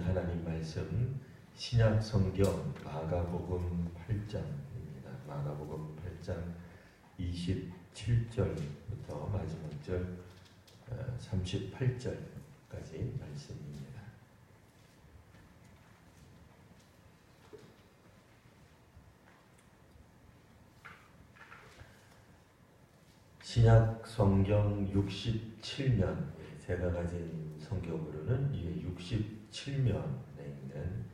하나님 말씀 신약 성경 마가복음 8장입니다. 마가복음 8장 27절부터 마지막 절 38절까지 말씀입니다. 신약 성경 67면, 제가 가진 성경으로는 67면에 있는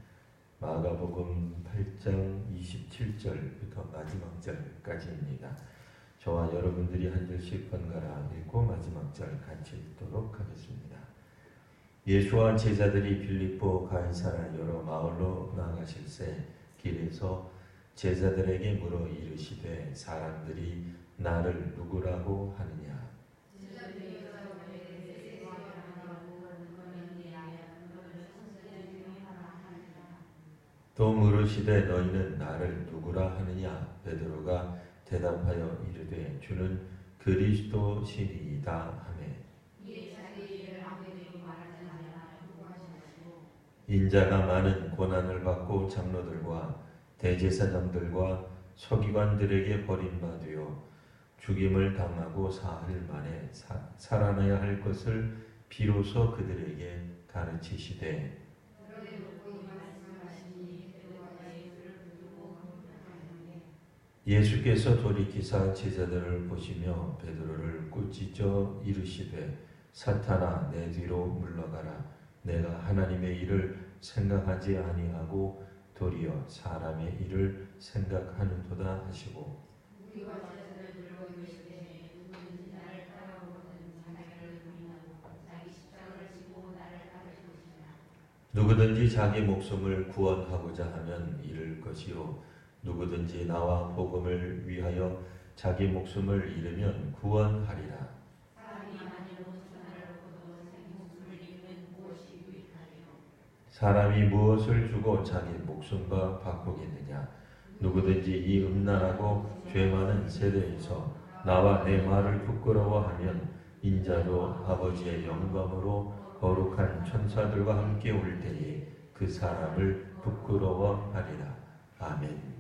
마가복음 8장 27절부터 마지막 절까지입니다. 저와 여러분들이 한 절씩 번갈아 읽고 마지막 절 같이 읽도록 하겠습니다. 예수와 제자들이 빌립보 가이사라 여러 마을로 나아가실새 길에서 제자들에게 물어 이르시되 사람들이 나를 누구라고 하느냐? 또 물으시되 너희는 나를 누구라 하느냐? 베드로가 대답하여 이르되 주는 그리스도시니이다 하매 인자가 많은 고난을 받고 장로들과 대제사장들과 서기관들에게 버림받으여 죽임을 당하고 사흘 만에 살아나야 할 것을 비로소 그들에게 가르치시되 예수께서 돌이키사 제자들을 보시며 베드로를 꾸짖어 이르시되 사탄아 내 뒤로 물러가라. 내가 하나님의 일을 생각하지 아니하고 도리어 사람의 일을 생각하는도다 하시고 누구든지 자기 목숨을 구원하고자 하면 잃을 것이요 누구든지 나와 복음을 위하여 자기 목숨을 잃으면 구원하리라. 사람이 무엇을 주고 자기 목숨과 바꾸겠느냐? 누구든지 이 음란하고 죄 많은 세대에서 나와 내 말을 부끄러워하면 인자도 아버지의 영광으로 거룩한 천사들과 함께 올 때에 그 사람을 부끄러워하리라. 아멘.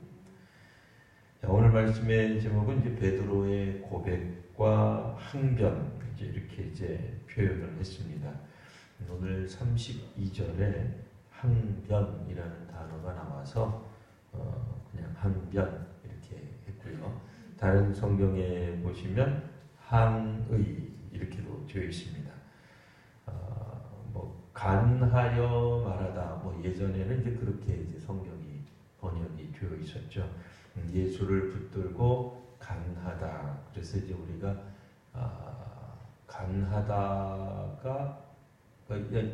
오늘 말씀의 제목은 이제 베드로의 고백과 항변 이렇게 표현을 했습니다. 오늘 32절에 항변이라는 단어가 나와서 그냥 항변 이렇게 했고요. 다른 성경에 보시면 항의 이렇게도 되어 있습니다. 간하여 말하다 예전에는 이제 그렇게 이제 성경이 번역이 되어 있었죠. 예수를 붙들고 간하다. 그래서 이제 우리가 간하다가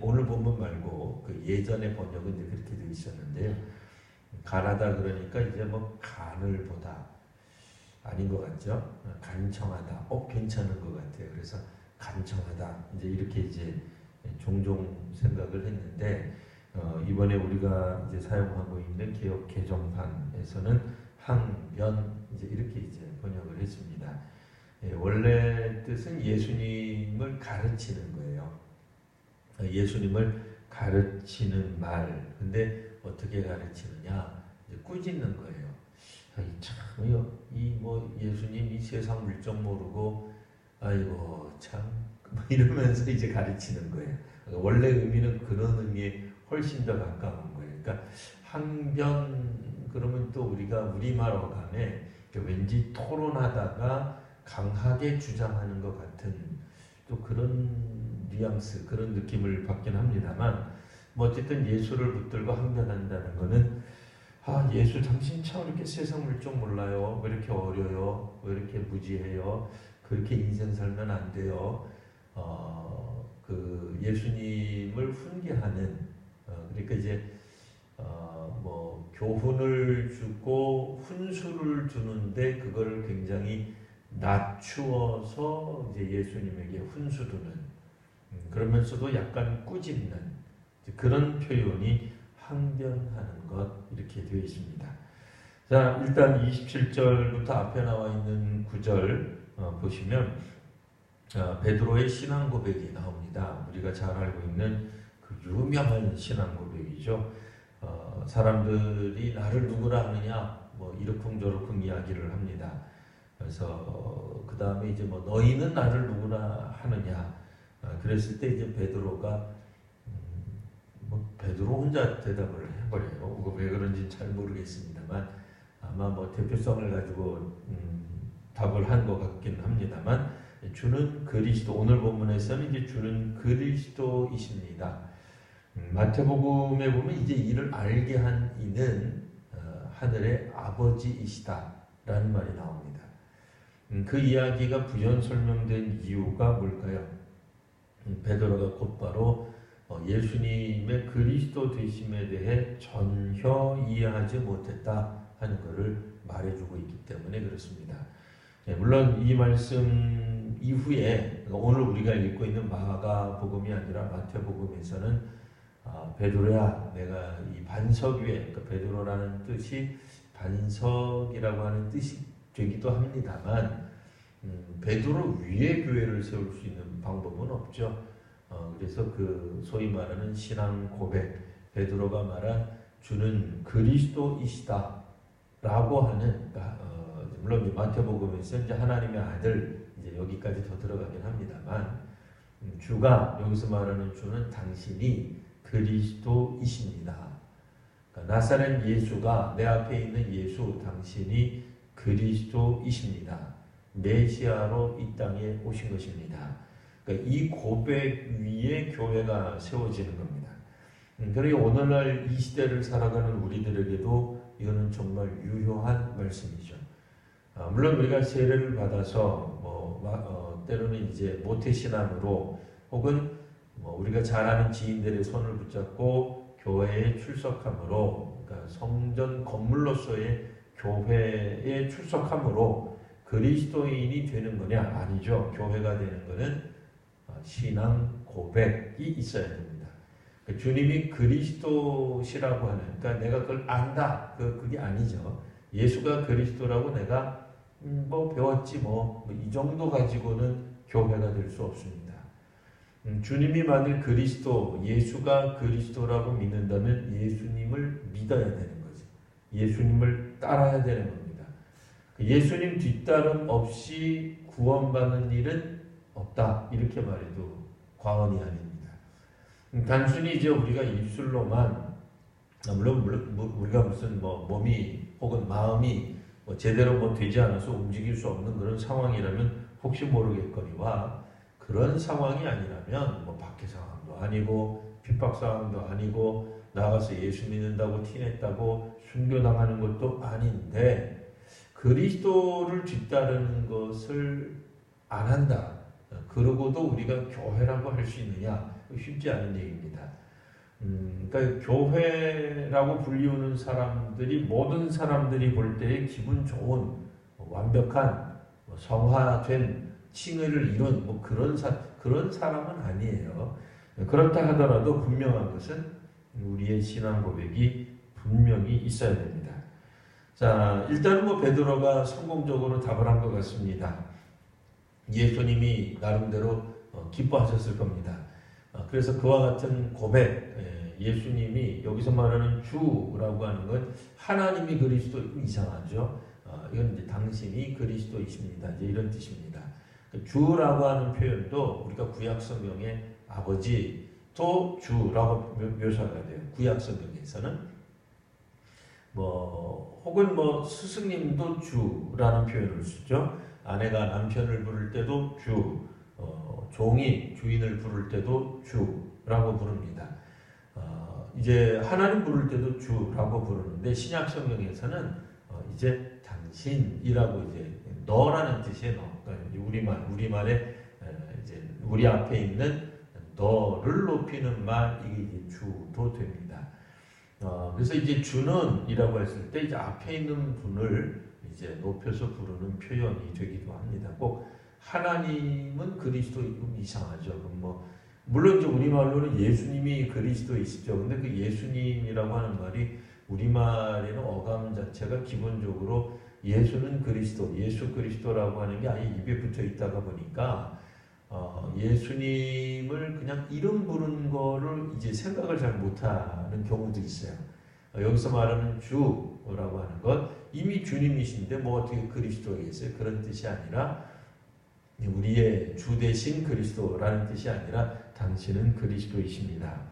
오늘 본문 말고 그 예전의 번역은 이제 그렇게 되어 있었는데요. 간하다 그러니까 이제 간을 보다 아닌 것 같죠? 간청하다. 괜찮은 것 같아요. 그래서 간청하다. 이제 이렇게 이제 종종 생각을 했는데 이번에 우리가 이제 사용하고 있는 개역 개정판에서는 항변 이렇게 이제 번역을 했습니다. 원래 뜻은 예수님을 가르치는 거예요. 예수님을 가르치는 말. 근데 어떻게 가르치느냐? 꾸짖는 거예요. 예수님 이 세상 물정 모르고 아이고 참 이러면서 이제 가르치는 거예요. 원래 의미는 그런 의미에 훨씬 더 가까운 거예요. 그러니까 항변 그러면 또 우리가 우리말 어감에 왠지 토론하다가 강하게 주장하는 것 같은 또 그런 뉘앙스, 그런 느낌을 받긴 합니다만 어쨌든 예수를 붙들고 항변한다는 거는 예수 당신 참 이렇게 세상 물정 몰라요. 왜 이렇게 어려요? 왜 이렇게 무지해요? 그렇게 인생 살면 안 돼요. 그 예수님을 훈계하는 그러니까 이제 교훈을 주고 훈수를 주는데 그걸 굉장히 낮추어서 이제 예수님에게 훈수 두는 그러면서도 약간 꾸짖는 그런 표현이 항변하는 것 이렇게 되어 있습니다. 자, 일단 27절부터 앞에 나와 있는 9절 보시면 베드로의 신앙 고백이 나옵니다. 우리가 잘 알고 있는 그 유명한 신앙 고백이죠. 말씀들이죠. 사람들이 나를 누구라 하느냐, 뭐 이러쿵저러쿵 이야기를 합니다. 그래서 그 다음에 이제 뭐 너희는 나를 누구라 하느냐, 그랬을 때 이제 베드로가 뭐 베드로 혼자 대답을 해버려요. 왜 그런지 잘 모르겠습니다만 아마 뭐 대표성을 가지고 답을 한 것 같긴 합니다만, 주는 그리스도, 오늘 본문에서는 이제 주는 그리스도이십니다. 마태복음에 보면 이제 이를 알게 한 이는 하늘의 아버지이시다라는 말이 나옵니다. 그 이야기가 부연 설명된 이유가 뭘까요? 베드로가 곧바로 예수님의 그리스도 되심에 대해 전혀 이해하지 못했다 하는 것을 말해주고 있기 때문에 그렇습니다. 물론 이 말씀 이후에 오늘 우리가 읽고 있는 마가복음이 아니라 마태복음에서는 베드로야, 내가 이 반석 위에, 그러니까 베드로라는 뜻이 반석이라고 하는 뜻이 되기도 합니다만, 베드로 위에 교회를 세울 수 있는 방법은 없죠. 그래서 그 소위 말하는 신앙 고백, 베드로가 말한 주는 그리스도이시다라고 하는, 물론 이제 마태복음에서 이제 하나님의 아들, 이제 여기까지 더 들어가긴 합니다만, 주가, 여기서 말하는 주는 당신이 그리스도이십니다. 그러니까 나사렛 예수가, 내 앞에 있는 예수, 당신이 그리스도이십니다. 메시아로 이 땅에 오신 것입니다. 그러니까 이 고백 위에 교회가 세워지는 겁니다. 그러니 오늘날 이 시대를 살아가는 우리들에게도 이거는 정말 유효한 말씀이죠. 물론 우리가 세례를 받아서 때로는 이제 모태신앙으로 혹은 우리가 잘 아는 지인들의 손을 붙잡고 교회에 출석함으로, 그러니까 성전 건물로서의 교회에 출석함으로 그리스도인이 되는 거냐? 아니죠. 교회가 되는 것은 신앙 고백이 있어야 됩니다. 주님이 그리스도시라고 하는, 그러니까 내가 그걸 안다, 그게 아니죠. 예수가 그리스도라고 내가 배웠지 이 정도 가지고는 교회가 될 수 없습니다. 주님이 만일 그리스도, 예수가 그리스도라고 믿는다면 예수님을 믿어야 되는 거죠. 예수님을 따라야 되는 겁니다. 예수님 뒤따름 없이 구원받는 일은 없다, 이렇게 말해도 과언이 아닙니다. 단순히 이제 우리가 입술로만, 물론 우리가 무슨 몸이 혹은 마음이 제대로 되지 않아서 움직일 수 없는 그런 상황이라면 혹시 모르겠거니와, 그런 상황이 아니라면 박해 상황도 아니고 핍박 상황도 아니고 나가서 예수 믿는다고 티냈다고 순교당하는 것도 아닌데, 그리스도를 뒤따르는 것을 안 한다, 그러고도 우리가 교회라고 할 수 있느냐? 쉽지 않은 얘기입니다. 그러니까 교회라고 불리우는 사람들이, 모든 사람들이 볼 때에 기분 좋은 완벽한 성화된 칭의를 이룬 그런 사람은 아니에요. 그렇다 하더라도 분명한 것은 우리의 신앙 고백이 분명히 있어야 됩니다. 자, 일단은 베드로가 성공적으로 답을 한 것 같습니다. 예수님이 나름대로 기뻐하셨을 겁니다. 그래서 그와 같은 고백, 예수님이 여기서 말하는 주라고 하는 건 하나님이 그리스도, 이상하죠. 이건 이제 당신이 그리스도이십니다, 이제 이런 뜻입니다. 주라고 하는 표현도 우리가 구약 성경에 아버지도 주라고 묘사가 돼요. 구약 성경에서는 혹은 스승님도 주라는 표현을 쓰죠. 아내가 남편을 부를 때도 주, 종이 주인을 부를 때도 주라고 부릅니다. 이제 하나님 부를 때도 주라고 부르는데, 신약 성경에서는 이제 당신이라고, 이제 너라는 뜻이에요. 너. 그러니까 우리말에 이제 우리 앞에 있는 너를 높이는 말, 이게 이제 주도 됩니다. 그래서 이제 주는이라고 했을 때 이제 앞에 있는 분을 이제 높여서 부르는 표현이 되기도 합니다. 꼭 하나님은 그리스도, 이상하죠. 물론 이제 우리말로는 예수님이 그리스도이시죠. 근데 그 예수님이라고 하는 말이 우리말에는 어감 자체가 기본적으로 예수는 그리스도, 예수 그리스도라고 하는 게 아예 입에 붙어 있다가 보니까 예수님을 그냥 이름 부르는 거를 이제 생각을 잘 못하는 경우도 있어요. 여기서 말하는 주라고 하는 것, 이미 주님이신데 뭐 어떻게 그리스도겠어요? 그런 뜻이 아니라 우리의 주 대신 그리스도라는 뜻이 아니라 당신은 그리스도이십니다.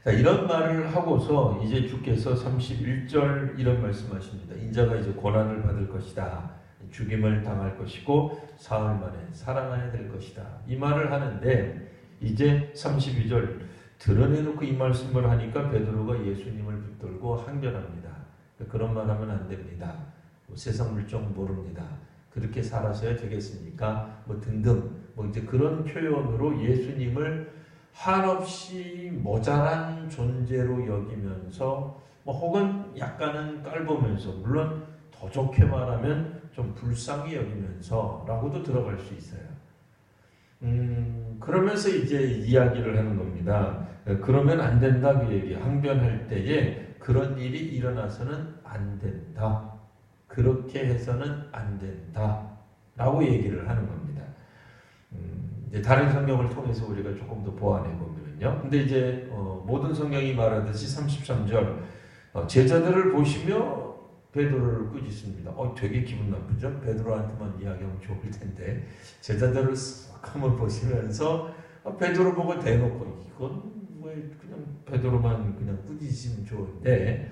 자, 이런 말을 하고서 이제 주께서 31절 이런 말씀하십니다. 인자가 이제 고난을 받을 것이다. 죽임을 당할 것이고 사흘 만에 살아나야 될 것이다. 이 말을 하는데 이제 32절 드러내놓고 이 말씀을 하니까 베드로가 예수님을 붙들고 항변합니다. 그런 말 하면 안 됩니다. 세상 물정 모릅니다. 그렇게 살아서야 되겠습니까? 뭐 등등 뭐 이제 그런 표현으로 예수님을 한없이 모자란 존재로 여기면서 뭐 혹은 약간은 깔보면서 물론 더 좋게 말하면 좀 불쌍히 여기면서라고도 들어갈 수 있어요. 그러면서 이제 이야기를 하는 겁니다. 그러면 안 된다 그 얘기. 항변할 때에 그런 일이 일어나서는 안 된다. 그렇게 해서는 안 된다. 라고 얘기를 하는 겁니다. 이제 다른 성경을 통해서 우리가 조금 더 보완해 보면요. 근데 이제 모든 성경이 말하듯이 33절 제자들을 보시며 베드로를 꾸짖습니다. 되게 기분 나쁘죠? 베드로한테만 이야기하면 좋을 텐데 제자들을 쓱 한번 보시면서 베드로 보고 대놓고 이건 왜 그냥 베드로만 그냥 꾸짖으면 좋은데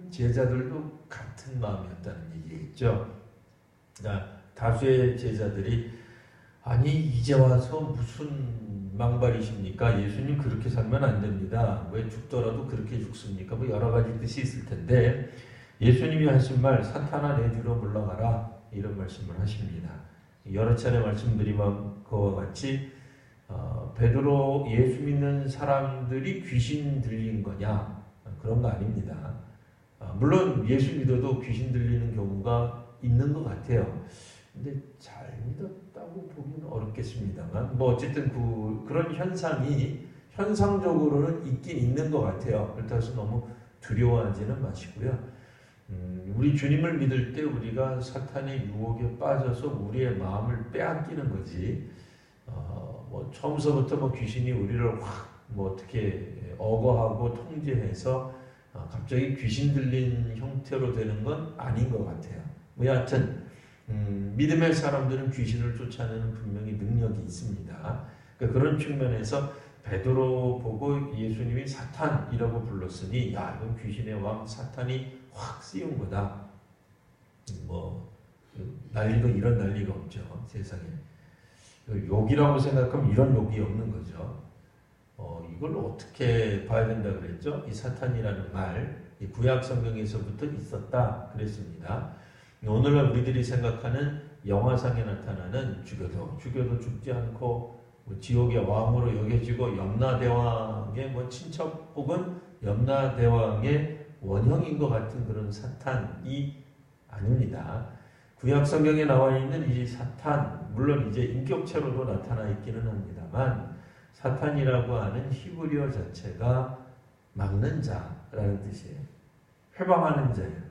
제자들도 같은 마음이었다는 얘기겠죠. 다수의 제자들이 아니 이제 와서 무슨 망발이십니까? 예수님 그렇게 살면 안 됩니다. 왜 죽더라도 그렇게 죽습니까? 뭐 여러 가지 뜻이 있을 텐데 예수님이 하신 말 사탄아 내 뒤로 물러가라 이런 말씀을 하십니다. 여러 차례 말씀드린 것과 같이 베드로 예수 믿는 사람들이 귀신 들린 거냐? 그런 거 아닙니다. 물론 예수 믿어도 귀신 들리는 경우가 있는 것 같아요. 근데 잘 믿었다고 보기는 어렵겠습니다만 뭐 어쨌든 그런 현상이 현상적으로는 있긴 있는 것 같아요. 그렇다고 해서 너무 두려워하지는 마시고요. 우리 주님을 믿을 때 우리가 사탄의 유혹에 빠져서 우리의 마음을 빼앗기는 거지. 뭐 처음서부터 뭐 귀신이 우리를 확 뭐 어떻게 억어하고 통제해서 갑자기 귀신 들린 형태로 되는 건 아닌 것 같아요. 뭐 여하튼 믿음의 사람들은 귀신을 쫓아내는 분명히 능력이 있습니다. 그러니까 그런 측면에서 베드로 보고 예수님이 사탄이라고 불렀으니 야 이건 귀신의 왕 사탄이 확 씌운 거다. 뭐 난리도 이런 난리가 없죠 세상에. 욕이라고 생각하면 이런 욕이 없는 거죠. 이걸 어떻게 봐야 된다 그랬죠? 이 사탄이라는 말, 이 구약 성경에서부터 있었다 그랬습니다. 오늘날 우리들이 생각하는 영화상에 나타나는 죽여도 죽지 않고 지옥의 왕으로 여겨지고 염라대왕의 뭐 친척 혹은 염라대왕의 원형인 것 같은 그런 사탄이 아닙니다. 구약 성경에 나와 있는 이 사탄, 물론 이제 인격체로도 나타나 있기는 합니다만 사탄이라고 하는 히브리어 자체가 막는 자라는 뜻이에요. 회방하는 자예요.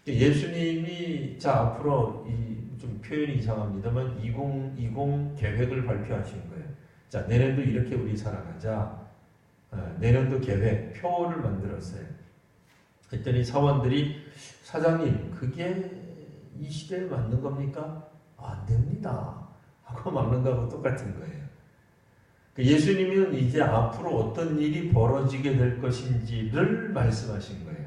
예수님이 자 앞으로 좀 표현이 이상합니다만 2020 계획을 발표하신 거예요. 자 내년도 이렇게 우리 살아가자. 내년도 계획 표를 만들었어요. 그랬더니 사원들이 사장님 그게 이 시대에 맞는 겁니까? 안 됩니다. 하고 막는 거하고 똑같은 거예요. 예수님은 이제 앞으로 어떤 일이 벌어지게 될 것인지를 말씀하신 거예요.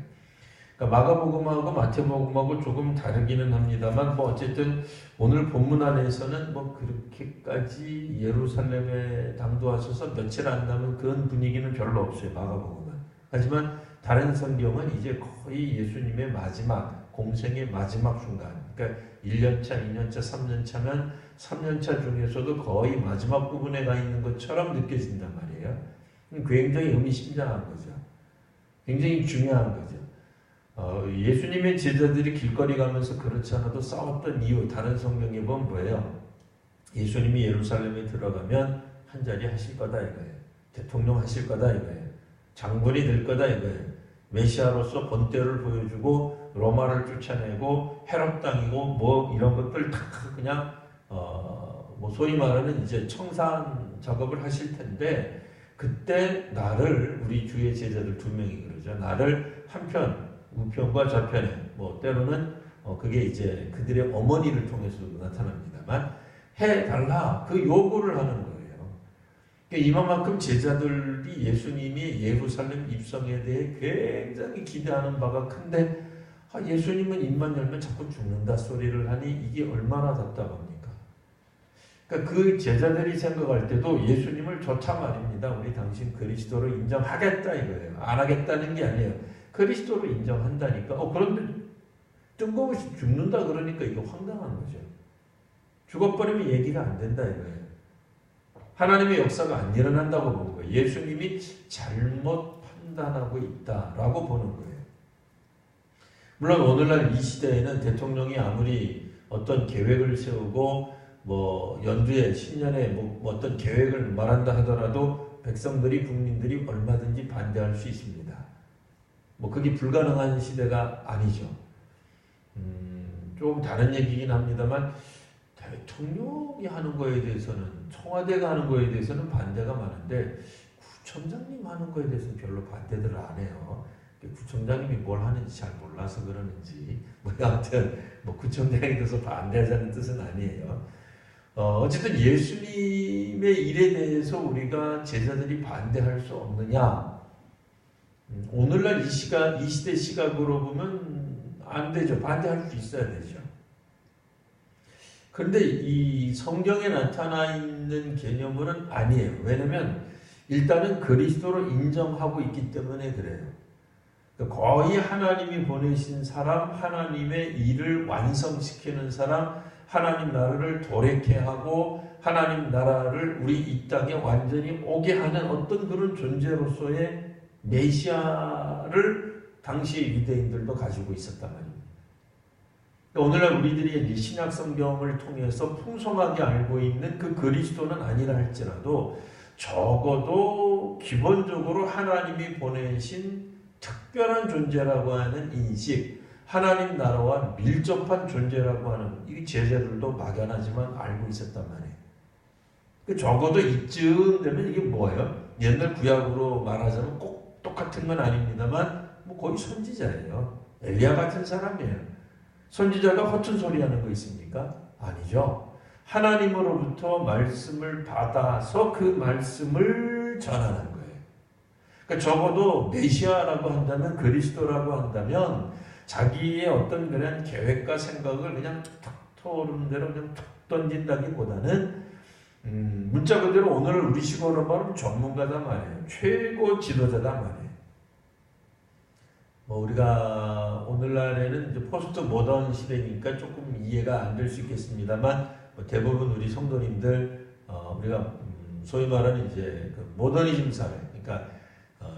그러니까 마가복음하고 마태복음하고 조금 다르기는 합니다만 뭐 어쨌든 오늘 본문 안에서는 뭐 그렇게까지 예루살렘에 당도하셔서 며칠 안 남은 그런 분위기는 별로 없어요. 마가복음은. 하지만 다른 성경은 이제 거의 예수님의 마지막 공생의 마지막 순간 그러니까 1년차, 2년차, 3년차면 3년차 중에서도 거의 마지막 부분에 가 있는 것처럼 느껴진단 말이에요. 굉장히 의미심장한 거죠. 굉장히 중요한 거죠. 예수님의 제자들이 길거리 가면서 그렇지 않아도 싸웠던 이유 다른 성경에 보면 뭐예요? 예수님이 예루살렘에 들어가면 한 자리 하실 거다 이거예요. 대통령 하실 거다 이거예요. 장군이 될 거다 이거예요. 메시아로서 본때를 보여주고 로마를 쫓아내고 헤롯 당이고 뭐 이런 것들 다 그냥 뭐 소위 말하는 이제 청산 작업을 하실 텐데 그때 나를 우리 주의 제자들 2명이 그러죠. 나를 한편 우편과 좌편에 뭐 때로는 그게 이제 그들의 어머니를 통해서도 나타납니다만 해달라 그 요구를 하는 거예요. 그러니까 이만큼 제자들이 예수님이 예루살렘 입성에 대해 굉장히 기대하는 바가 큰데 예수님은 입만 열면 자꾸 죽는다 소리를 하니 이게 얼마나 답답합니까? 그러니까 그 제자들이 생각할 때도 예수님을 좋다 말입니다. 우리 당신 그리스도로 인정하겠다 이거예요. 안 하겠다는 게 아니에요. 그리스도로 인정한다니까. 그런데 뜬금없이 죽는다 그러니까 이거 황당한 거죠. 죽어버리면 얘기가 안 된다 이거예요. 하나님의 역사가 안 일어난다고 보는 거예요. 예수님이 잘못 판단하고 있다라고 보는 거예요. 물론 오늘날 이 시대에는 대통령이 아무리 어떤 계획을 세우고 뭐 연두에 신년에 뭐 어떤 계획을 말한다 하더라도 백성들이 국민들이 얼마든지 반대할 수 있습니다. 뭐 그게 불가능한 시대가 아니죠. 조금 다른 얘기긴 합니다만 대통령이 하는 거에 대해서는 청와대가 하는 거에 대해서는 반대가 많은데 구청장님 하는 거에 대해서는 별로 반대들을 안 해요. 구청장님이 뭘 하는지 잘 몰라서 그러는지 뭐 아무튼 뭐 구청장에 대해서 반대하자는 뜻은 아니에요. 어쨌든 예수님의 일에 대해서 우리가 제자들이 반대할 수 없느냐? 오늘날 이 시대 시각으로 보면 안 되죠. 반대할 수 있어야 되죠. 그런데 이 성경에 나타나 있는 개념은 아니에요. 왜냐면 일단은 그리스도로 인정하고 있기 때문에 그래요. 거의 하나님이 보내신 사람, 하나님의 일을 완성시키는 사람, 하나님 나라를 도래케 하고 하나님 나라를 우리 이 땅에 완전히 오게 하는 어떤 그런 존재로서의 메시아를 당시 유대인들도 가지고 있었단 말입니다. 오늘날 우리들이 신약 성경을 통해서 풍성하게 알고 있는 그 그리스도는 아니라 할지라도 적어도 기본적으로 하나님이 보내신 특별한 존재라고 하는 인식, 하나님 나라와 밀접한 존재라고 하는 이 제자들도 막연하지만 알고 있었단 말이에요. 적어도 이쯤 되면 이게 뭐예요? 옛날 구약으로 말하자면 꼭 똑같은 건 아닙니다만 뭐 거의 선지자예요. 엘리야 같은 사람이에요. 선지자가 허튼 소리 하는 거 있습니까? 아니죠. 하나님으로부터 말씀을 받아서 그 말씀을 전하는 거예요. 그러니까 적어도 메시아라고 한다면, 그리스도라고 한다면 자기의 어떤 그런 계획과 생각을 그냥 툭 터오르는 대로 그냥 툭 던진다기보다는 문자 그대로 오늘 우리 식으로 말하면 전문가다 말이에요. 최고 지도자다 말이에요. 뭐 우리가 오늘날에는 이제 포스트 모던 시대니까 조금 이해가 안 될 수 있겠습니다만 뭐 대부분 우리 성도님들 우리가 소위 말하는 이제 그 모더니즘 사회, 그러니까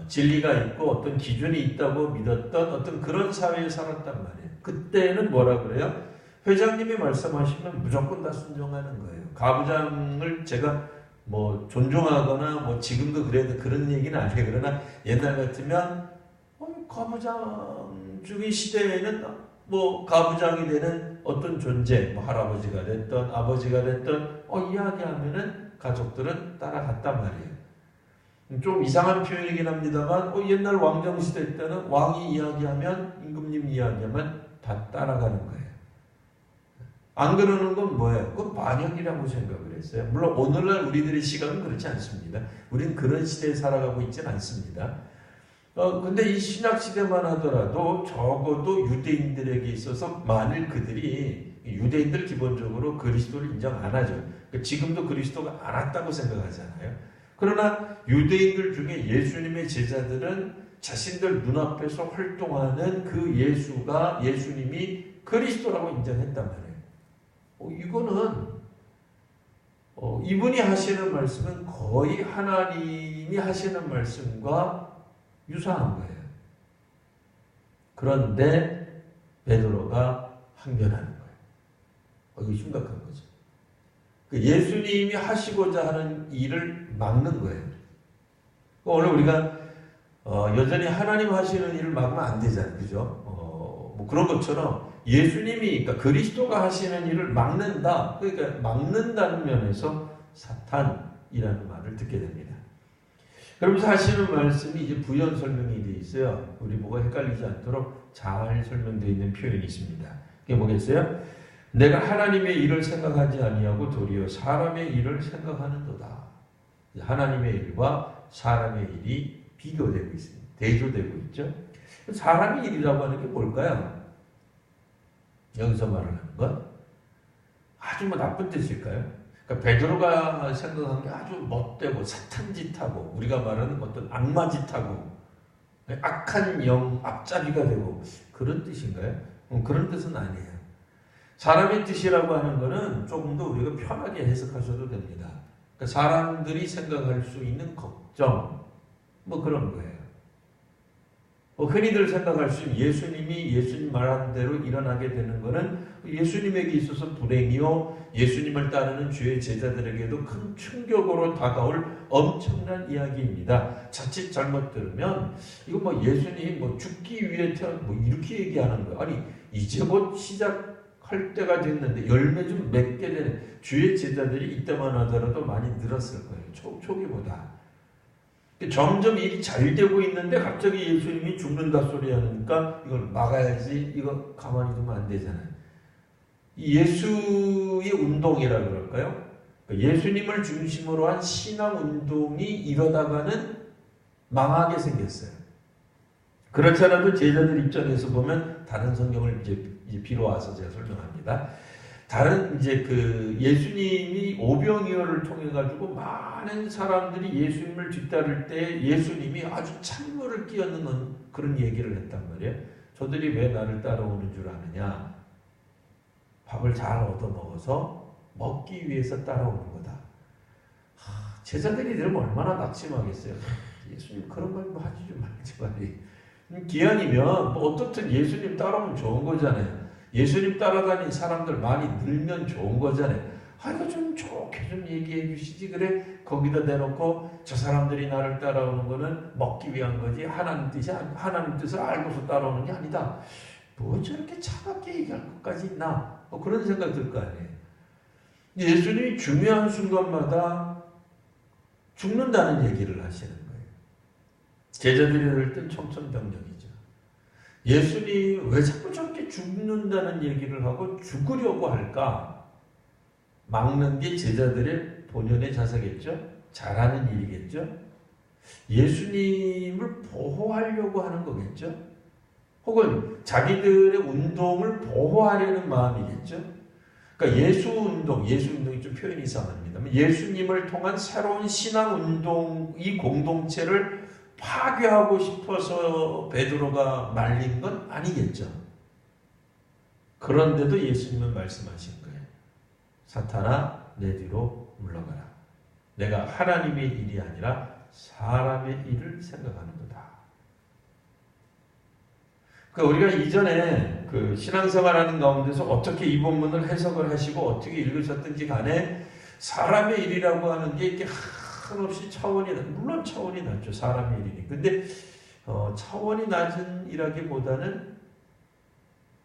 진리가 있고 어떤 기준이 있다고 믿었던 어떤 그런 사회에 살았단 말이에요. 그때는 뭐라 그래요? 회장님이 말씀하시면 무조건 다 순종하는 거예요. 가부장을 제가 뭐 존중하거나 뭐 지금도 그래도 그런 얘기는 아니에요. 그러나 옛날 같으면 가부장 중의 시대에는 뭐 가부장이 되는 어떤 존재, 뭐 할아버지가 됐던 아버지가 됐던 이야기하면은 가족들은 따라갔단 말이에요. 좀 이상한 표현이긴 합니다만 옛날 왕정시대 때는 왕이 이야기하면 임금님 이야기하면 다 따라가는 거예요. 안 그러는 건 뭐예요? 그건 반역이라고 생각을 했어요. 물론 오늘날 우리들의 시각은 그렇지 않습니다. 우리는 그런 시대에 살아가고 있지는 않습니다. 근데 이 신약시대만 하더라도 적어도 유대인들에게 있어서 만일 그들이 유대인들 기본적으로 그리스도를 인정 안 하죠. 지금도 그리스도가 안 왔다고 생각하잖아요. 그러나 유대인들 중에 예수님의 제자들은 자신들 눈앞에서 활동하는 그 예수님이 그리스도라고 인정했단 말이에요. 이거는 이분이 하시는 말씀은 거의 하나님이 하시는 말씀과 유사한 거예요. 그런데 베드로가 항변하는 거예요. 이거 심각한 거죠. 예수님이 하시고자 하는 일을 막는 거예요. 오늘 우리가 여전히 하나님 하시는 일을 막으면 안 되잖아요. 그죠? 뭐 그런 것처럼 예수님이, 그러니까 그리스도가 하시는 일을 막는다. 그러니까 막는다는 면에서 사탄이라는 말을 듣게 됩니다. 그러면서 하시는 말씀이 이제 부연 설명이 되어 있어요. 우리 보고 헷갈리지 않도록 잘 설명되어 있는 표현이 있습니다. 그게 뭐겠어요? 내가 하나님의 일을 생각하지 아니하고 도리어 사람의 일을 생각하는도다. 하나님의 일과 사람의 일이 비교되고 있습니다. 대조되고 있죠. 사람의 일이라고 하는 게 뭘까요? 여기서 말하는 건 아주 나쁜 뜻일까요? 그러니까 베드로가 생각한 게 아주 못되고 사탄짓하고 우리가 말하는 어떤 악마짓하고 악한 영 앞잡이가 되고 그런 뜻인가요? 그런 뜻은 아니에요. 사람의 뜻이라고 하는 것은 조금 더 우리가 편하게 해석하셔도 됩니다. 그러니까 사람들이 생각할 수 있는 걱정 뭐 그런 거예요. 흔히들 생각할 수 있는 예수님 말한 대로 일어나게 되는 것은 예수님에게 있어서 불행이요 예수님을 따르는 주의 제자들에게도 큰 충격으로 다가올 엄청난 이야기입니다. 자칫 잘못 들으면 이거 뭐 예수님 뭐 죽기 위해 뭐 이렇게 얘기하는 거예요. 아니 이제 곧 시작할 때가 됐는데 열매 좀 맺게 되는 주의 제자들이 이때만 하더라도 많이 늘었을 거예요. 초기보다. 점점 일이 잘 되고 있는데 갑자기 예수님이 죽는다 소리 하니까 이걸 막아야지, 이거 가만히 두면 안 되잖아요. 예수의 운동이라 그럴까요? 예수님을 중심으로 한 신앙 운동이 이러다가는 망하게 생겼어요. 그렇지 않아도 제자들 입장에서 보면 다른 성경을 이제 비로 와서 제가 설명합니다. 다른 그 예수님이 오병이어를 통해 가지고 많은 사람들이 예수님을 뒤따를 때 예수님이 아주 찬물을 끼얹는 그런 얘기를 했단 말이에요. 저들이 왜 나를 따라오는 줄 아느냐? 밥을 잘 얻어 먹어서 먹기 위해서 따라오는 거다. 제자들이 들으면 얼마나 낙심하겠어요. 예수님 그런 말 하지 좀 말지 말이. 기한이면 뭐 어떻든 예수님 따라오면 좋은 거잖아요. 예수님 따라다니는 사람들 많이 늘면 좋은 거잖아요. 이거 좀 좋게 좀 얘기해 주시지. 그래 거기다 내놓고 저 사람들이 나를 따라오는 거는 먹기 위한 거지 하나님 뜻을 알고서 따라오는 게 아니다. 뭐 저렇게 차갑게 얘기할 것까지 있나? 그런 생각 들 거 아니에요. 예수님이 중요한 순간마다 죽는다는 얘기를 하시는 거예요. 제자들이 그럴 땐 청천벽력이죠. 예수님 왜 자꾸 저렇게 죽는다는 얘기를 하고 죽으려고 할까? 막는 게 제자들의 본연의 자세겠죠? 잘하는 일이겠죠? 예수님을 보호하려고 하는 거겠죠? 혹은 자기들의 운동을 보호하려는 마음이겠죠? 그러니까 예수운동이 좀 표현이 이상합니다. 예수님을 통한 새로운 신앙운동, 이 공동체를 파괴하고 싶어서 베드로가 말린 건 아니겠죠. 그런데도 예수님은 말씀하신 거예요. 사탄아 내 뒤로 물러가라. 내가 하나님의 일이 아니라 사람의 일을 생각하는 거다. 그러니까 우리가 이전에 그 신앙생활하는 가운데서 어떻게 이 본문을 해석을 하시고 어떻게 읽으셨든지 간에 사람의 일이라고 하는 게 이렇게 한없이 물론 차원이 낮죠. 사람의 일이니. 근데 차원이 낮은 일하기보다는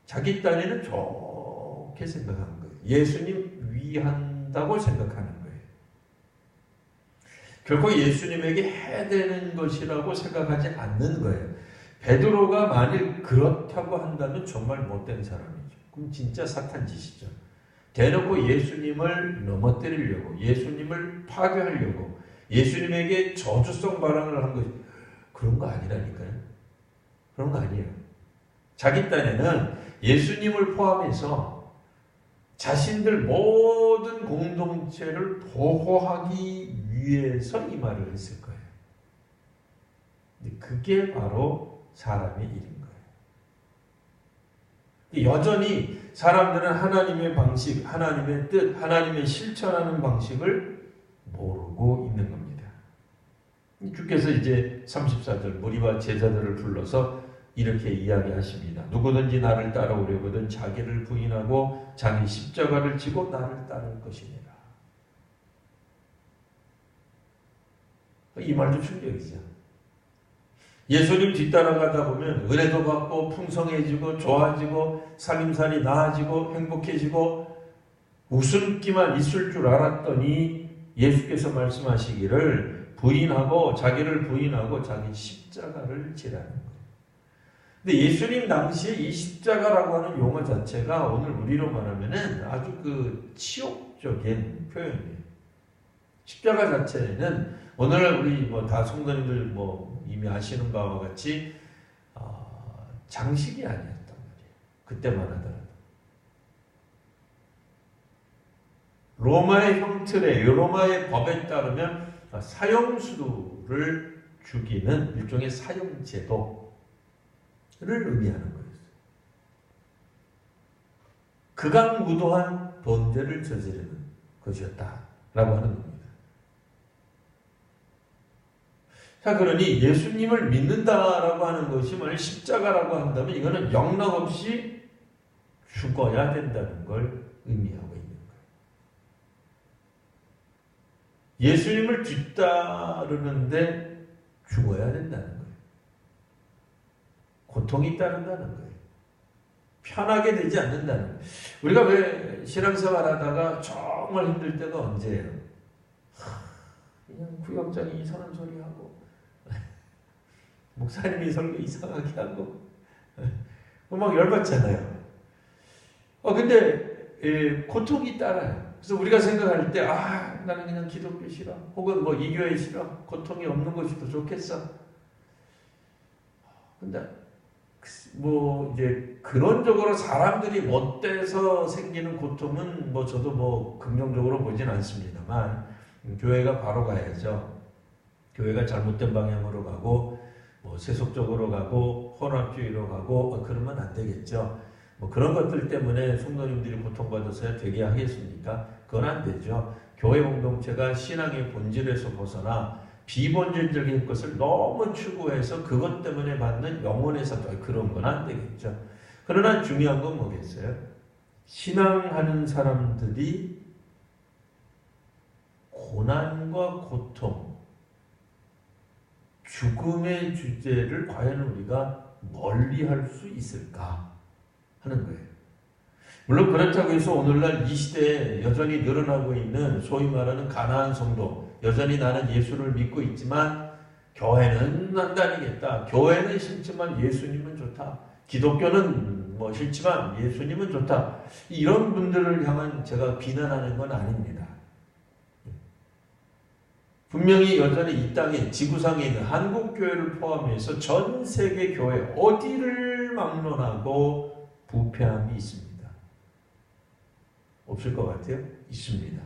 자기 딴에는 좋게 생각하는 거예요. 예수님 위한다고 생각하는 거예요. 결코 예수님에게 해되는 것이라고 생각하지 않는 거예요. 베드로가 만일 그렇다고 한다면 정말 못된 사람이죠. 그럼 진짜 사탄 짓이죠. 대놓고 예수님을 넘어뜨리려고, 예수님을 파괴하려고, 예수님에게 저주성 발언을 한 것이 그런 거 아니라니까요. 그런 거 아니에요. 자기 딴에는 예수님을 포함해서 자신들 모든 공동체를 보호하기 위해서 이 말을 했을 거예요. 근데 그게 바로 사람의 일인 거예요. 여전히 사람들은 하나님의 방식, 하나님의 뜻, 하나님의 실천하는 방식을 모르고 있는 겁니다. 주께서 이제 34절 무리와 제자들을 불러서 이렇게 이야기하십니다. 누구든지 나를 따라오려거든 자기를 부인하고 자기 십자가를 지고 나를 따를 것이니라. 이 말도 충격이죠. 예수님 뒤따라가다 보면 은혜도 받고 풍성해지고 좋아지고 살림살이 나아지고 행복해지고 웃음기만 있을 줄 알았더니 예수께서 말씀하시기를 자기를 부인하고 자기 십자가를 지라는 거예요. 근데 예수님 당시에 이 십자가라고 하는 용어 자체가 오늘 우리로 말하면은 아주 그 치욕적인 표현이에요. 십자가 자체는 오늘 우리 다 성도님들 이미 아시는 바와 같이 장식이 아니었단 말이에요. 그때만 하더라도. 로마의 형틀에, 로마의 법에 따르면 사형수를 죽이는 일종의 사형제도를 의미하는 거였어요. 극악무도한 범죄를 저지르는 것이었다라고 하는 겁니다. 자, 그러니 예수님을 믿는다라고 하는 것이 만약 십자가라고 한다면 이거는 영락없이 죽어야 된다는 걸 의미하고 있는 거예요. 예수님을 뒤따르는데 죽어야 된다는 거예요. 고통이 따른다는 거예요. 편하게 되지 않는다는 거예요. 우리가 왜 신앙생활 하다가 정말 힘들 때가 언제예요? 그냥 구역장이 이상한 소리 하고 목사님이 설교 이상하게 하고 막 열받잖아요. 근데 고통이 따라요. 그래서 우리가 생각할 때 나는 그냥 기독교 싫어. 혹은 이 교회 싫어. 고통이 없는 것이 더 좋겠어. 근데 이제 근원적으로 사람들이 못돼서 생기는 고통은 저도 긍정적으로 보진 않습니다만 교회가 바로 가야죠. 교회가 잘못된 방향으로 가고 세속적으로 가고 혼합주의로 가고 그러면 안 되겠죠. 그런 것들 때문에 성도님들이 고통받아서야 되게 하겠습니까? 그건 안 되죠. 교회 공동체가 신앙의 본질에서 벗어나 비본질적인 것을 너무 추구해서 그것 때문에 받는 영혼의 사도 그런 건 안 되겠죠. 그러나 중요한 건 뭐겠어요? 신앙하는 사람들이 고난과 고통, 죽음의 주제를 과연 우리가 멀리할 수 있을까 하는 거예요. 물론 그렇다고 해서 오늘날 이 시대에 여전히 늘어나고 있는 소위 말하는 가난한 성도, 여전히 나는 예수를 믿고 있지만 교회는 안 다니겠다. 교회는 싫지만 예수님은 좋다. 기독교는 싫지만 예수님은 좋다. 이런 분들을 향한 제가 비난하는 건 아닙니다. 분명히 여전히 이 땅에 지구상에 있는 한국교회를 포함해서 전 세계 교회 어디를 막론하고 부패함이 있습니다. 없을 것 같아요? 있습니다.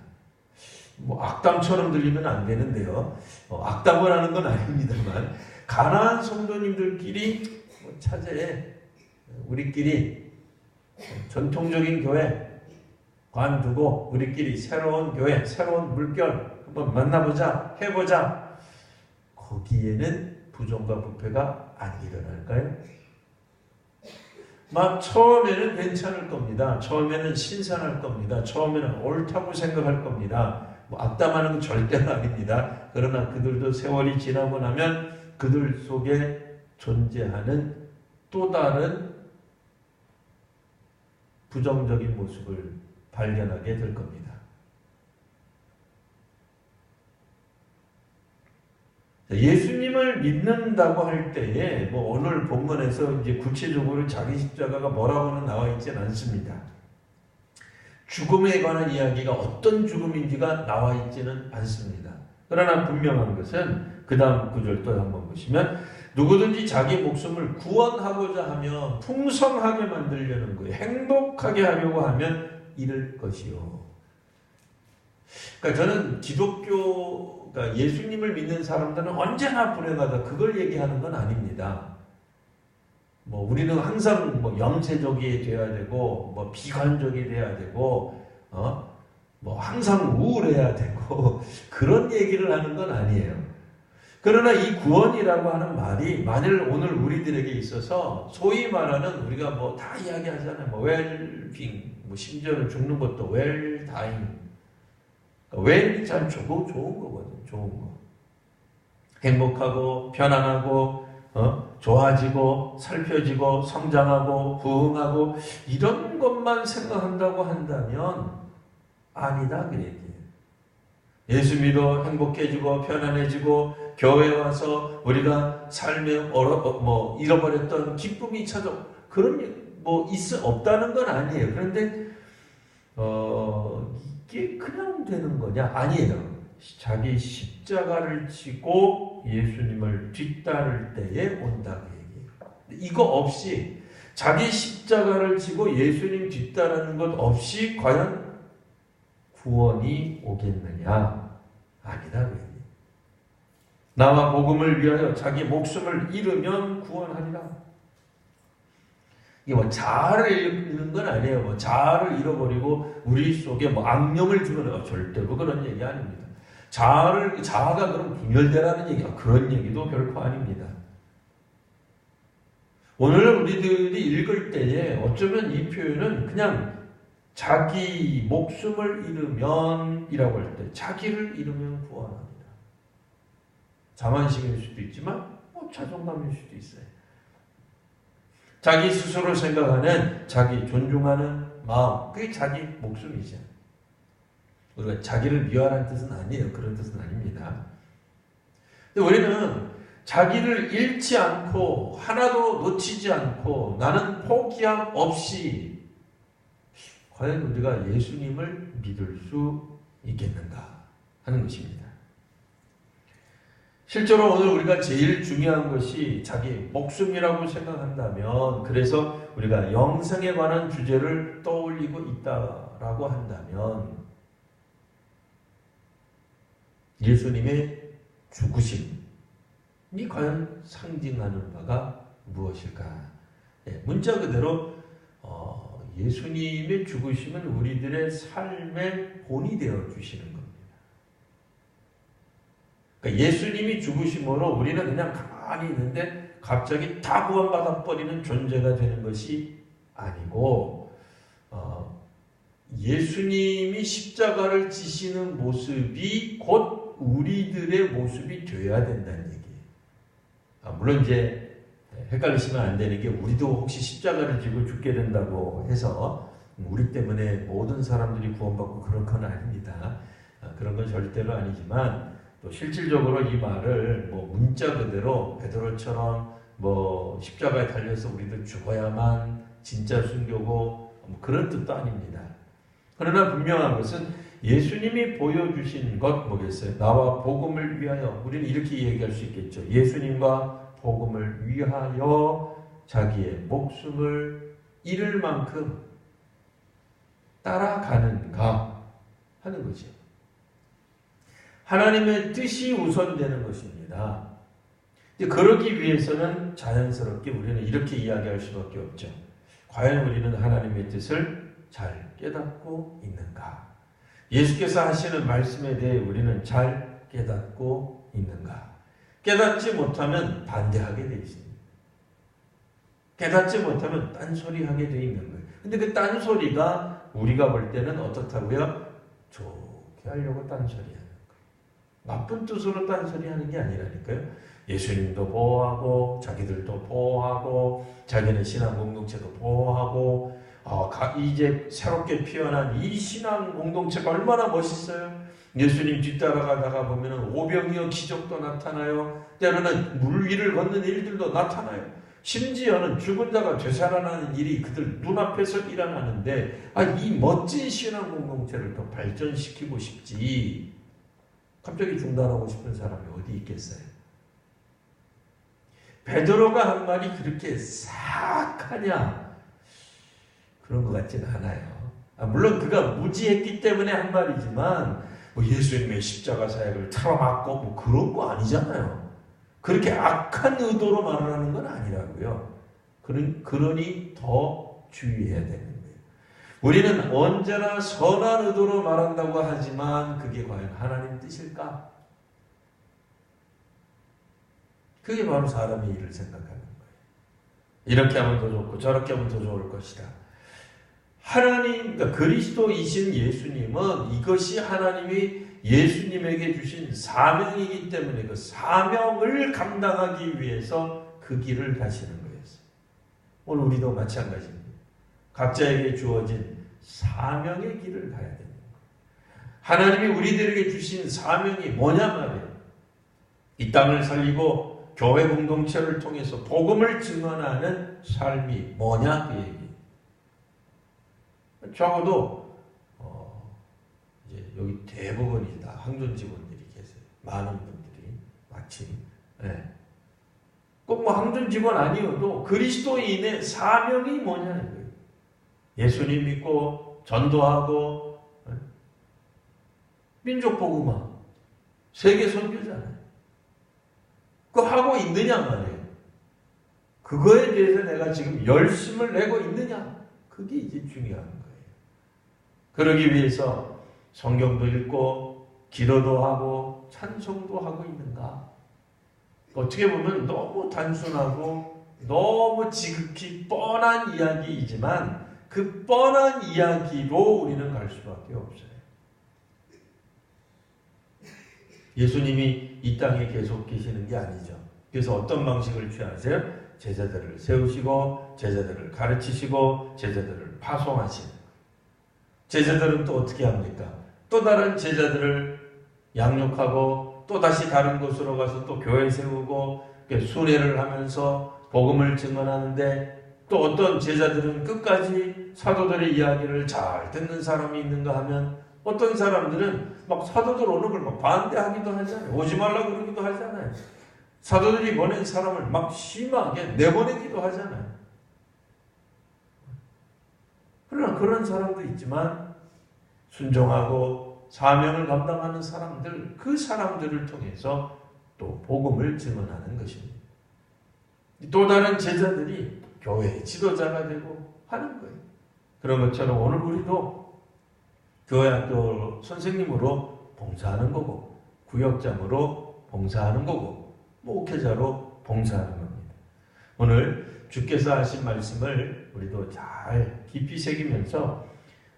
악담처럼 들리면 안 되는데요. 악담을 하는 건 아닙니다만 가난한 성도님들끼리 차제에 우리끼리 전통적인 교회 관두고 우리끼리 새로운 교회, 새로운 물결 한번 만나보자, 해보자. 거기에는 부정과 부패가 안 일어날까요? 처음에는 괜찮을 겁니다. 처음에는 신선할 겁니다. 처음에는 옳다고 생각할 겁니다. 악담하는 건 절대로 아닙니다. 그러나 그들도 세월이 지나고 나면 그들 속에 존재하는 또 다른 부정적인 모습을 발견하게 될 겁니다. 예수님을 믿는다고 할 때에 오늘 본문에서 이제 구체적으로 자기 십자가가 뭐라고는 나와 있지는 않습니다. 죽음에 관한 이야기가 어떤 죽음인지가 나와 있지는 않습니다. 그러나 분명한 것은 그 다음 구절 또 한번 보시면 누구든지 자기 목숨을 구원하고자 하면 풍성하게 만들려는 거예요. 행복하게 하려고 하면 잃을 것이요. 그러니까 저는 그러니까 예수님을 믿는 사람들은 언제나 불행하다. 그걸 얘기하는 건 아닙니다. 우리는 항상 염세적이 돼야 되고, 비관적이 돼야 되고, 항상 우울해야 되고, 그런 얘기를 하는 건 아니에요. 그러나 이 구원이라고 하는 말이 만일 오늘 우리들에게 있어서 소위 말하는 우리가 다 이야기하잖아요. 웰빙, 심지어는 죽는 것도 웰다잉. 웰이 참 좋은 거거든요. 좋은 거. 행복하고 편안하고 좋아지고 살펴지고 성장하고 부흥하고 이런 것만 생각한다고 한다면 아니다 그 얘기예요. 예수 믿어 행복해지고 편안해지고 교회 와서 우리가 삶에 잃어버렸던 기쁨이 찾아 그런 없다는 건 아니에요. 그런데 이게 그냥 되는 거냐? 아니에요. 자기 십자가를 지고 예수님을 뒤따를 때에 온다고 얘기해요. 이거 없이 자기 십자가를 지고 예수님 뒤따르는 것 없이 과연 구원이 오겠느냐? 아니다. 나와 복음을 위하여 자기 목숨을 잃으면 구원하리라. 이게 자아를 잃는 건 아니에요. 자아를 잃어버리고 우리 속에 악령을 주는 절대로 그런 얘기 아닙니다. 자아가 그럼 분열되라는 얘기가 그런 얘기도 결코 아닙니다. 오늘 우리들이 읽을 때에 어쩌면 이 표현은 그냥 자기 목숨을 잃으면 이라고 할 때 자기를 잃으면 구원합니다. 자만심일 수도 있지만 자존감일 수도 있어요. 자기 스스로 생각하는 자기 존중하는 마음 그게 자기 목숨이죠. 우리가 자기를 미워하는 뜻은 아니에요. 그런 뜻은 아닙니다. 근데 우리는 자기를 잃지 않고 하나도 놓치지 않고 나는 포기함 없이 과연 우리가 예수님을 믿을 수 있겠는가 하는 것입니다. 실제로 오늘 우리가 제일 중요한 것이 자기 목숨이라고 생각한다면 그래서 우리가 영생에 관한 주제를 떠올리고 있다라고 한다면 예수님의 죽으심이 과연 상징하는 바가 무엇일까? 문자 그대로 예수님의 죽으심은 우리들의 삶의 본이 되어 주시는 겁니다. 그러니까 예수님이 죽으심으로 우리는 그냥 가만히 있는데 갑자기 다 구원받아 버리는 존재가 되는 것이 아니고 예수님이 십자가를 지시는 모습이 곧 우리들의 모습이 되어야 된다는 얘기예요. 물론 이제 헷갈리시면 안 되는 게 우리도 혹시 십자가를 지고 죽게 된다고 해서 우리 때문에 모든 사람들이 구원받고 그런 건 아닙니다. 그런 건 절대로 아니지만 또 실질적으로 이 말을 문자 그대로 베드로처럼 십자가에 달려서 우리도 죽어야만 진짜 순교고 그런 뜻도 아닙니다. 그러나 분명한 것은 예수님이 보여주신 것 뭐겠어요? 나와 복음을 위하여 우리는 이렇게 얘기할 수 있겠죠. 예수님과 복음을 위하여 자기의 목숨을 잃을 만큼 따라가는가 하는 거죠. 하나님의 뜻이 우선되는 것입니다. 그러기 위해서는 자연스럽게 우리는 이렇게 이야기할 수밖에 없죠. 과연 우리는 하나님의 뜻을 잘 깨닫고 있는가? 예수께서 하시는 말씀에 대해 우리는 잘 깨닫고 있는가? 깨닫지 못하면 반대하게 되어 있습니다. 깨닫지 못하면 딴소리하게 되어 있는 거예요. 근데 그 딴소리가 우리가 볼 때는 어떻다고요? 좋게 하려고 딴소리하는 거예요. 나쁜 뜻으로 딴소리하는 게 아니라니까요. 예수님도 보호하고 자기들도 보호하고 자기는 신앙 공동체도 보호하고 이제 새롭게 피어난 이 신앙 공동체가 얼마나 멋있어요. 예수님 뒤따라가다가 보면 오병이어 기적도 나타나요. 때로는 물 위를 걷는 일들도 나타나요. 심지어는 죽은 자가 되살아나는 일이 그들 눈앞에서 일어나는데 이 멋진 신앙 공동체를 더 발전시키고 싶지 갑자기 중단하고 싶은 사람이 어디 있겠어요? 베드로가 한 말이 그렇게 싹하냐? 그런 것 같지는 않아요. 물론 그가 무지했기 때문에 한 말이지만 예수님의 십자가 사역을 틀어막고 그런 거 아니잖아요. 그렇게 악한 의도로 말을 하는 건 아니라고요. 그러니 더 주의해야 되는 거예요. 우리는 언제나 선한 의도로 말한다고 하지만 그게 과연 하나님 뜻일까? 그게 바로 사람의 일을 생각하는 거예요. 이렇게 하면 더 좋고 저렇게 하면 더 좋을 것이다. 그러니까 그리스도이신 예수님은 이것이 하나님이 예수님에게 주신 사명이기 때문에 그 사명을 감당하기 위해서 그 길을 가시는 거였어요. 오늘 우리도 마찬가지입니다. 각자에게 주어진 사명의 길을 가야 됩니다. 하나님이 우리들에게 주신 사명이 뭐냐 말이에요. 이 땅을 살리고 교회 공동체를 통해서 복음을 증언하는 삶이 뭐냐 그 얘기. 적어도 이제 여기 대부분이 다 항존 직원들이 계세요. 많은 분들이 마침. 네. 꼭 뭐 항존 직원 아니어도 그리스도인의 사명이 뭐냐는 거예요. 예수님 믿고 전도하고 민족 복음화 세계 선교잖아요. 그거 하고 있느냐 말이에요. 그거에 대해서 내가 지금 열심을 내고 있느냐, 그게 이제 중요한 거예요. 그러기 위해서 성경도 읽고 기도도 하고 찬송도 하고 있는가? 어떻게 보면 너무 단순하고 너무 지극히 뻔한 이야기이지만 그 뻔한 이야기로 우리는 갈 수밖에 없어요. 예수님이 이 땅에 계속 계시는 게 아니죠. 그래서 어떤 방식을 취하세요? 제자들을 세우시고 제자들을 가르치시고 제자들을 파송하시는. 제자들은 또 어떻게 합니까? 또 다른 제자들을 양육하고 또 다시 다른 곳으로 가서 또 교회 세우고 순회를 하면서 복음을 증언하는데, 또 어떤 제자들은 끝까지 사도들의 이야기를 잘 듣는 사람이 있는가 하면 어떤 사람들은 막 사도들 오는 걸 막 반대하기도 하잖아요. 오지 말라고 그러기도 하잖아요. 사도들이 보낸 사람을 막 심하게 내보내기도 하잖아요. 그러나 그런 사람도 있지만 순종하고 사명을 감당하는 사람들, 그 사람들을 통해서 또 복음을 증언하는 것입니다. 또 다른 제자들이 교회의 지도자가 되고 하는 거예요. 그런 것처럼 오늘 우리도 교회 학교 선생님으로 봉사하는 거고, 구역장으로 봉사하는 거고, 목회자로 봉사하는 겁니다. 오늘 주께서 하신 말씀을 우리도 잘 깊이 새기면서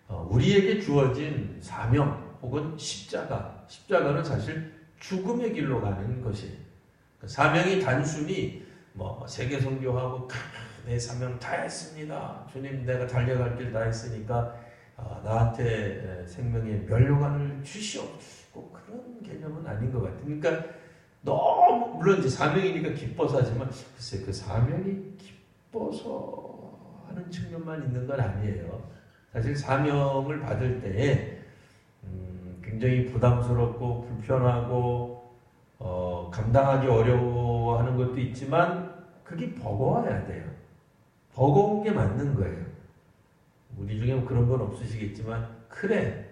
우리에게 주어진 사명 혹은 십자가는 사실 죽음의 길로 가는 것이에요. 사명이 단순히 세계 선교하고 내 사명 다 했습니다. 주님 내가 달려갈 길 다 했으니까 나한테 생명의 면류관을 주시옵고, 그런 개념은 아닌 것 같아요. 그러니까 너무 물론 이제 사명이니까 기뻐서 하지만 글쎄 그 사명이 기뻐서 하는 측면만 있는 건 아니에요. 사실 사명을 받을 때에 굉장히 부담스럽고 불편하고 감당하기 어려워하는 것도 있지만 그게 버거워야 돼요. 버거운 게 맞는 거예요. 우리 중에 그런 건 없으시겠지만, 그래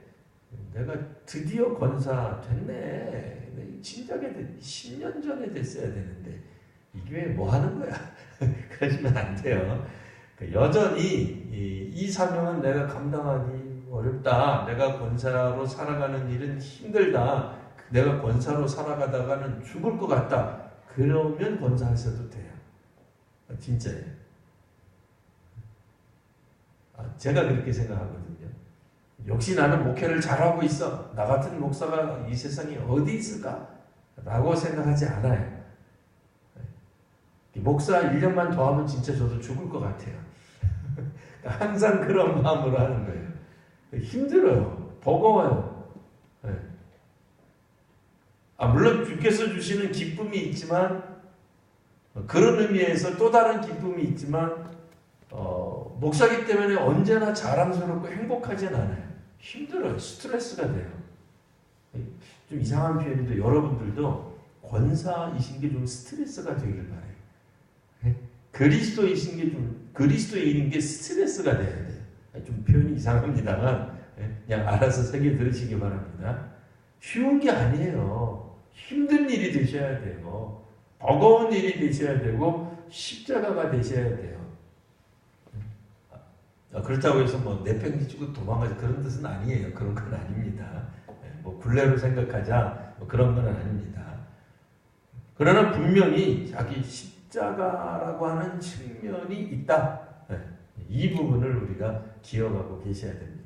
내가 드디어 권사 됐네, 진작에 10년 전에 됐어야 되는데 이 교회 뭐 하는 거야? 그러시면 안 돼요. 여전히 이 사명은 내가 감당하기 어렵다, 내가 권사로 살아가는 일은 힘들다, 내가 권사로 살아가다가는 죽을 것 같다, 그러면 권사하셔도 돼요. 진짜예요. 제가 그렇게 생각하거든요. 역시 나는 목회를 잘하고 있어, 나 같은 목사가 이 세상에 어디 있을까? 라고 생각하지 않아요. 목사 1년만 더 하면 진짜 저도 죽을 것 같아요. 항상 그런 마음으로 하는 거예요. 힘들어요. 버거워요. 물론 주께서 주시는 기쁨이 있지만, 그런 의미에서 또 다른 기쁨이 있지만, 목사기 때문에 언제나 자랑스럽고 행복하진 않아요. 힘들어요. 스트레스가 돼요. 좀 이상한 표현인데 여러분들도 권사이신 게 좀 스트레스가 되길 바라요. 그리스도인인 게 스트레스가 돼야 돼요. 좀 표현이 이상합니다만 그냥 알아서 새겨 들으시기 바랍니다. 쉬운 게 아니에요. 힘든 일이 되셔야 돼요. 버거운 일이 되셔야 되고 십자가가 되셔야 돼요. 그렇다고 해서 내팽개치고 도망가자 그런 뜻은 아니에요. 그런 건 아닙니다. 굴레로 생각하자 그런 건 아닙니다. 그러나 분명히 자기 십자가라고 하는 측면이 있다. 이 부분을 우리가 기억하고 계셔야 됩니다.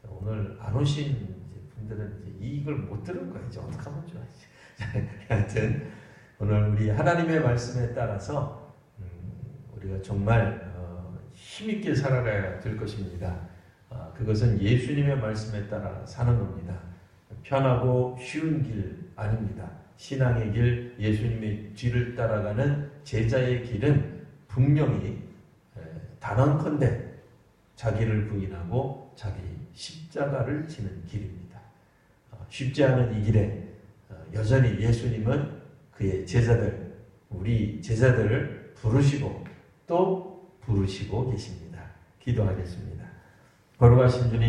오늘 안 오신 분들은 이걸 못 들은 거예요. 이제 어떡하면 좋아하지. 하여튼 오늘 우리 하나님의 말씀에 따라서 우리가 정말 힘있게 살아가야 될 것입니다. 그것은 예수님의 말씀에 따라 사는 겁니다. 편하고 쉬운 길 아닙니다. 신앙의 길, 예수님의 뒤를 따라가는 제자의 길은 분명히 단언컨대 자기를 부인하고 자기 십자가를 지는 길입니다. 쉽지 않은 이 길에 여전히 예수님은 그의 제자들, 우리 제자들을 부르시고 또 부르시고 계십니다. 기도하겠습니다. 거룩하신 주님,